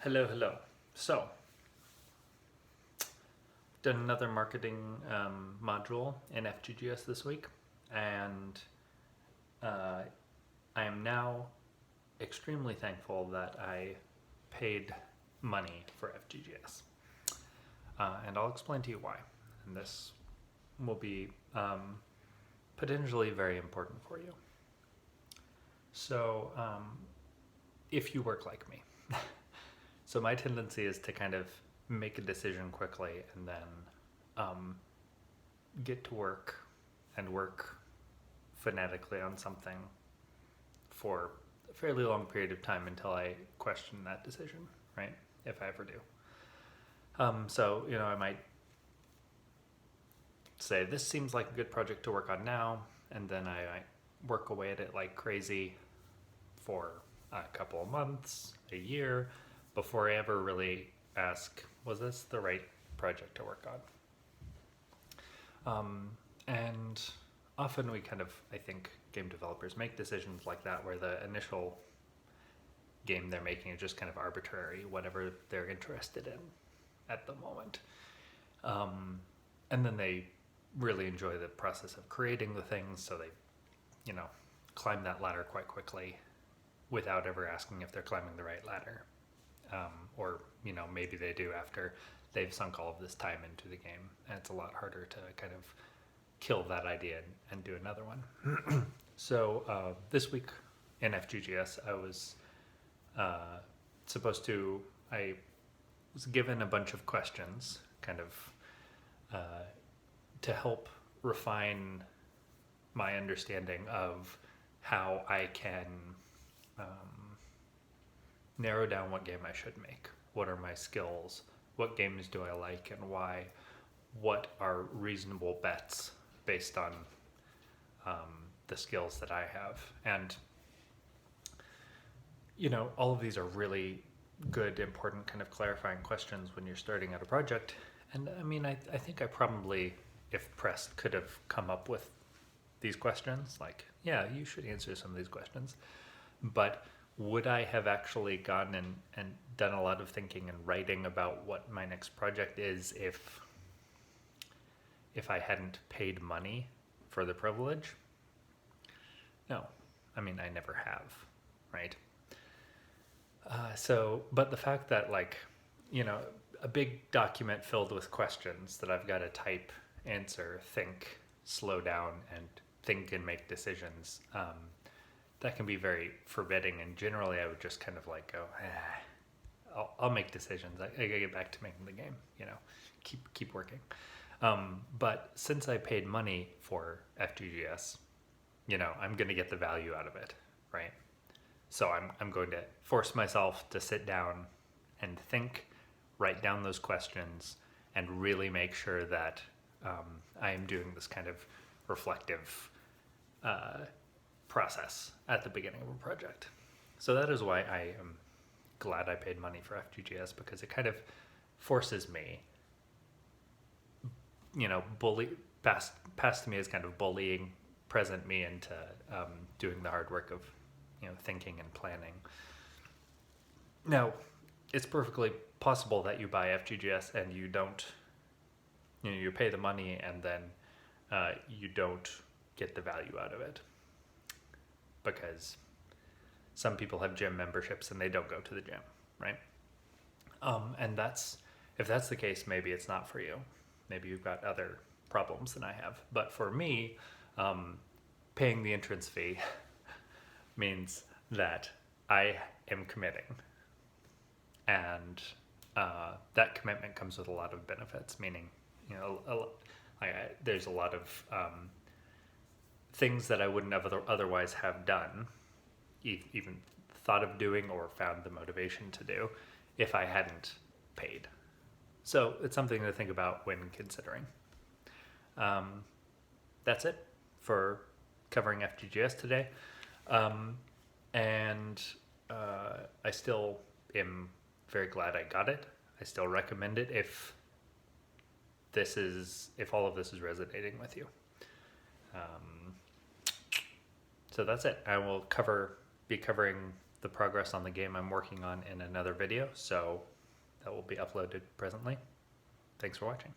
Hello, hello. So, done another marketing module in FGGS this week, and uh, I am now extremely thankful that I paid money for FGGS. And I'll explain to you why. And this will be potentially very important for you. So, if you work like me, so my tendency is to kind of make a decision quickly and then get to work and work phonetically on something for a fairly long period of time until I question that decision, right? If I ever do. So, I might say, this seems like a good project to work on now, and then I work away at it like crazy for a couple of months, a year, before I ever really ask, was this the right project to work on? And often we kind of, I think, game developers make decisions like that where the initial game they're making is just kind of arbitrary, whatever they're interested in at the moment. And then they really enjoy the process of creating the things, so they, climb that ladder quite quickly without ever asking if they're climbing the right ladder. Or maybe they do after they've sunk all of this time into the game, and it's a lot harder to kind of kill that idea and do another one. So this week in FGGS, I was I was given a bunch of questions kind of to help refine my understanding of how I can narrow down what game I should make. What are my skills? What games do I like and why? What are reasonable bets based on the skills that I have? And, all of these are really good, important kind of clarifying questions when you're starting out a project. And I mean, I think I probably, if pressed, could have come up with these questions. Like, yeah, you should answer some of these questions. But would I have actually gone and done a lot of thinking and writing about what my next project is if I hadn't paid money for the privilege? No. I mean, I never have, right? But the fact that, a big document filled with questions that I've got to type, answer, think, slow down, and think and make decisions, that can be very forbidding. And generally, I would just kind of go, I'll make decisions. I gotta get back to making the game. Keep working. But since I paid money for FGGS, I'm gonna get the value out of it, right? So I'm going to force myself to sit down and think, write down those questions, and really make sure that I am doing this kind of reflective process at the beginning of a project. So that is why I am glad I paid money for FGGS, because it kind of forces me, past me is kind of bullying present me into doing the hard work of thinking and planning. Now, it's perfectly possible that you buy FGGS and you don't, you pay the money and then you don't get the value out of it, because some people have gym memberships and they don't go to the gym, right? And if that's the case, maybe it's not for you. Maybe you've got other problems than I have. But for me, paying the entrance fee means that I am committing. And that commitment comes with a lot of benefits, meaning, there's a lot of things that I wouldn't have otherwise have done, even thought of doing or found the motivation to do, if I hadn't paid. So it's something to think about when considering. That's it for covering FGGS today. And I still am very glad I got it. I still recommend it if all of this is resonating with you. So that's it. I will be covering the progress on the game I'm working on in another video, so that will be uploaded presently. Thanks for watching.